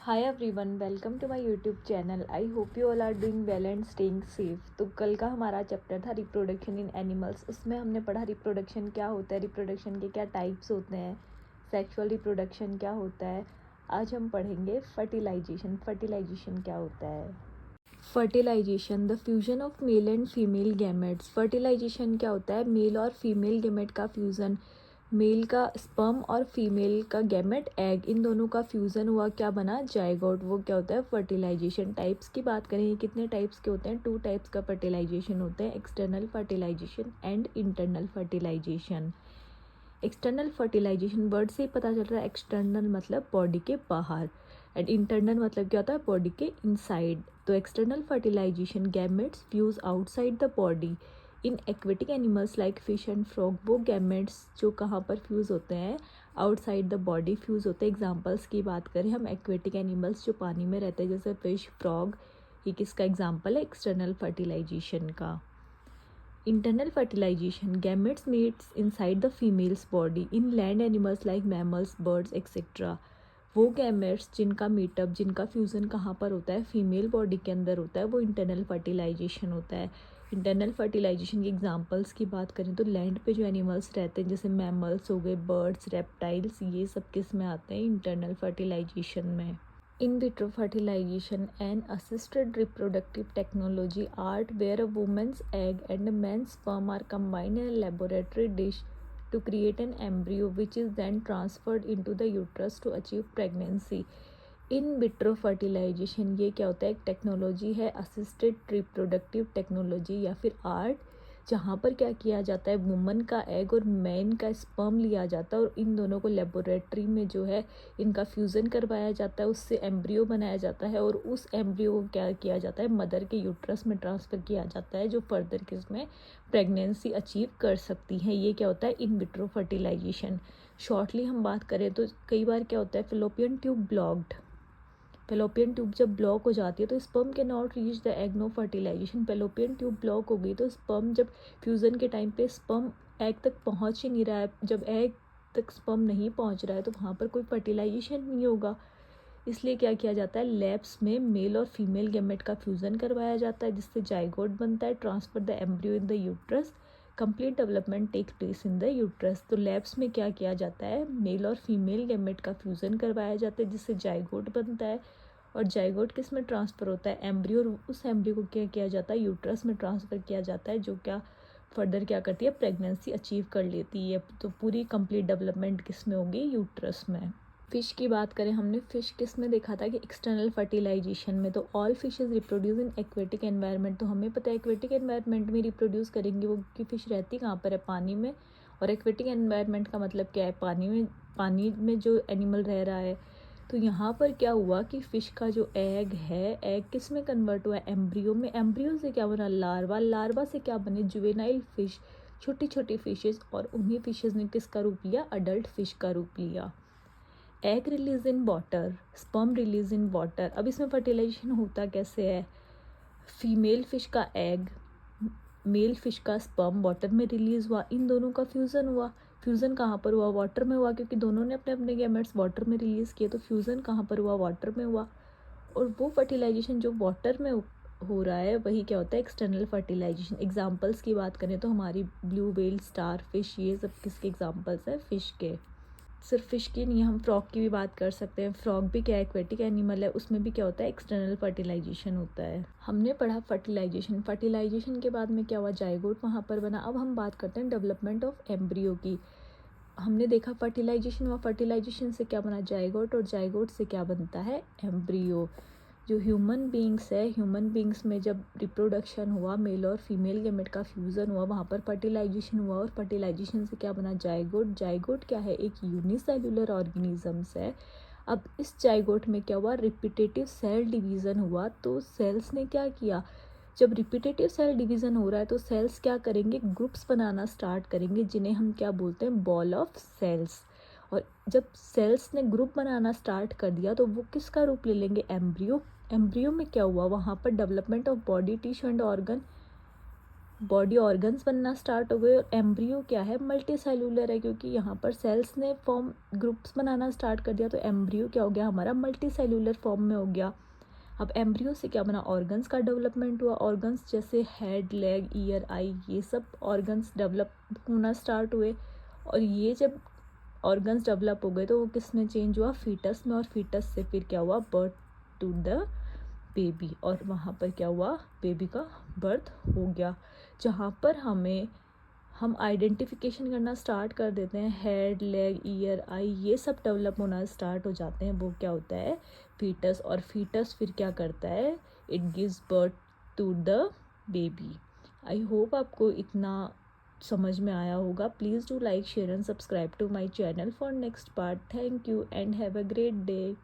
Hi everyone, welcome to my YouTube channel. I hope you all are doing well and staying safe. तो कल का हमारा chapter था reproduction in animals. उसमें हमने पढ़ा रिप्रोडक्शन क्या होता है, रिप्रोडक्शन के क्या टाइप्स होते हैं, सेक्सुअल रिप्रोडक्शन क्या होता है। आज हम पढ़ेंगे फर्टिलाइजेशन। फर्टिलाइजेशन क्या होता है। Fertilisation the fusion of male and female gametes. Fertilisation क्या होता है, मेल और फीमेल गैमेट का फ्यूज़न। मेल का स्पर्म और फीमेल का गैमेट एग, इन दोनों का फ्यूज़न हुआ, क्या बना, जाइगोट। वो क्या होता है, फर्टिलाइजेशन। टाइप्स की बात करें, ये कितने टाइप्स के होते हैं, 2 टाइप्स का फर्टिलाइजेशन होते हैं, external fertilisation and internal fertilisation. External fertilisation word से ही पता चल रहा है, एक्सटर्नल मतलब बॉडी के बाहर एंड इंटरनल मतलब क्या होता है, बॉडी के इनसाइड। तो external fertilisation gametes fuse outside the body in aquatic animals like fish and frog. वो गैमेट्स जो कहाँ पर फ्यूज़ होते हैं, आउटसाइड द बॉडी फ्यूज़ होते हैं। एग्जांपल्स की बात करें हम, एक्वेटिक एनिमल्स जो पानी में रहते हैं जैसे फिश, फ्रॉग, ये किसका एग्जाम्पल है, एक्सटर्नल फर्टिलाइजेशन का। Internal fertilization gametes meets inside the female's body in land animals like mammals, birds, etc. वो गैमेट्स जिनका मीटअप, जिनका फ्यूज़न कहाँ पर होता है, फीमेल बॉडी के अंदर होता है, वो इंटरनल फर्टिलाइजेशन होता है। इंटरनल फर्टिलाइजेशन की एग्जांपल्स की बात करें तो लैंड पे जो एनिमल्स रहते हैं जैसे मैमल्स हो गए, बर्ड्स, रेप्टाइल्स, ये सब किस में आते हैं, इंटरनल फर्टिलाइजेशन में। In vitro fertilization, an assisted reproductive technology art where a woman's egg and a man's sperm are combined in a laboratory dish to create an embryo which is then transferred into the uterus to achieve pregnancy. In vitro fertilisation ये क्या होता है, एक technology है, assisted reproductive technology या फिर art, जहाँ पर क्या किया जाता है, वुमन का एग और मैन का स्पर्म लिया जाता है और इन दोनों को लेबोरेटरी में जो है इनका फ्यूज़न करवाया जाता है, उससे एम्ब्रियो बनाया जाता है और उस एम्ब्रियो को क्या किया जाता है, मदर के यूट्रस में ट्रांसफ़र किया जाता है, जो फर्दर किसमें प्रेगनेंसी अचीव कर सकती है। ये क्या होता है, इन विट्रो फर्टिलाइजेशन। शॉर्टली हम बात करें तो कई बार क्या होता है, fallopian tube blocked, fallopian tube जब ब्लॉक हो जाती है तो स्पर्म के not reach the egg, no fertilisation. Fallopian tube block हो गई तो स्पर्म जब फ्यूज़न के टाइम पे स्पर्म एग तक पहुंच ही नहीं रहा है, जब एग तक स्पर्म नहीं पहुंच रहा है तो वहाँ पर कोई फर्टिलाइजेशन नहीं होगा। इसलिए क्या किया जाता है, लैब्स में मेल और फीमेल गैमेट का फ्यूज़न करवाया जाता है जिससे जाइगोट बनता है, transfer the embryo in the uterus, complete development takes place in the uterus. तो लैब्स में क्या किया जाता है, मेल और फीमेल गैमेट का फ्यूज़न करवाया जाता है जिससे जाइगोट बनता है और जाइगोट किस में ट्रांसफ़र होता है, एम्ब्रियो, और उस एम्ब्रियो को क्या किया जाता है, यूट्रस में ट्रांसफ़र किया जाता है, जो क्या फर्दर क्या करती है, प्रेगनेंसी अचीव कर लेती है। तो पूरी कंप्लीट डेवलपमेंट किस में होगी, यूट्रस में। फ़िश की बात करें, हमने फ़िश किस में देखा था कि एक्सटर्नल फर्टिलाइजेशन में। तो all fishes reproduce in aquatic environment, तो हमें पता है एक्वेटिक एनवायरनमेंट में रिप्रोड्यूस करेंगे वो, कि फ़िश रहती कहाँ पर है, पानी में। और एक्वेटिक एनवायरनमेंट का मतलब क्या है, पानी में जो एनिमल रह रहा है। तो यहाँ पर क्या हुआ कि फ़िश का जो एग है, एग किस में कन्वर्ट हुआ है, एम्ब्रियो में। एम्ब्रियो से क्या बना, लार्वा, लार्वा से क्या बने, जुवेनाइल फ़िश, छोटी छोटी फिशेज़, और उन्हीं फिशेज़ ने किसका रूप लिया, अडल्ट फ़िश का रूप लिया। Egg release in water, sperm release in water. अब इसमें फर्टिलाइजेशन होता कैसे है, फीमेल फिश का एग, मेल फिश का स्पर्म वाटर में रिलीज हुआ, इन दोनों का फ्यूज़न हुआ। फ्यूज़न कहाँ पर हुआ, वाटर में हुआ, क्योंकि दोनों ने अपने अपने गैमेट्स वाटर में रिलीज़ किए, तो फ्यूज़न कहाँ पर हुआ, वाटर में हुआ। और वो फर्टिलाइजेशन जो वाटर में हो रहा है वही क्या होता है, एक्सटर्नल फर्टिलाइजेशन। एग्जांपल्स की बात करें तो हमारी ब्लू व्हेल, स्टार फिश, ये सब किसके एग्जांपल्स हैं, फ़िश के। सिर्फ फ़िश की नहीं, हम फ्रॉग की भी बात कर सकते हैं। फ्रॉग भी क्या एक्वेटिक एनिमल है, उसमें भी क्या होता है, एक्सटर्नल फर्टिलाइजेशन होता है। हमने पढ़ा फर्टिलाइजेशन। फर्टिलाइजेशन के बाद में क्या हुआ, जाइगोट वहाँ पर बना। अब हम बात करते हैं डेवलपमेंट ऑफ एम्ब्रियो की। हमने देखा फर्टिलाइजेशन हुआ, फर्टिलाइजेशन से क्या बना, जाइगोट, और जाइगोट से क्या बनता है, एम्ब्रियो। जो ह्यूमन बींग्स है, ह्यूमन बींग्स में जब रिप्रोडक्शन हुआ, मेल और फीमेल गैमेट का फ्यूज़न हुआ, वहाँ पर फर्टिलाइजेशन हुआ और फर्टिलाइजेशन से क्या बना, जाइगोट। जाइगोट क्या है, एक यूनिसेल्युलर ऑर्गेनिजम्स है। अब इस जाइगोट में क्या हुआ, रिपीटेटिव सेल डिवीज़न हुआ। तो सेल्स ने क्या किया, जब रिपीटेटिव सेल डिवीज़न हो रहा है तो सेल्स क्या करेंगे, ग्रुप्स बनाना स्टार्ट करेंगे, जिन्हें हम क्या बोलते हैं, बॉल ऑफ सेल्स। और जब सेल्स ने ग्रुप बनाना स्टार्ट कर दिया तो वो किसका रूप ले लेंगे, एम्ब्रियो। एम्ब्रियो में क्या हुआ, वहाँ पर development of body, tissue and organ, body organs बनना स्टार्ट हो गए। और एम्ब्रियो क्या है, मल्टी सेलुलर है, क्योंकि यहाँ पर सेल्स ने फॉर्म ग्रुप्स बनाना स्टार्ट कर दिया, तो एम्ब्रियो क्या हो गया हमारा, मल्टी सेलुलर फॉर्म में हो गया। अब एम्ब्रियो से क्या बना, ऑर्गन्स का डेवलपमेंट हुआ। ऑर्गन्स जैसे हेड, लेग, ईयर, आई, ये सब ऑर्गन्स डेवलप होना स्टार्ट हुए। और ये जब ऑर्गन्स डेवलप हो गए तो वो किस में चेंज हुआ, फीटस में। और फीटस से फिर क्या हुआ, बर्थ टू द बेबी। और वहाँ पर क्या हुआ, बेबी का बर्थ हो गया, जहाँ पर हम आइडेंटिफिकेशन करना स्टार्ट कर देते हैं। हेड, लेग, ईयर, आई, ये सब डेवलप होना स्टार्ट हो जाते हैं। वो क्या होता है, फीटस। और फीटस फिर क्या करता है, it gives birth to the baby. I hope आपको इतना समझ में आया होगा। Please do like, share and subscribe to my channel for next part. Thank you and have a great day.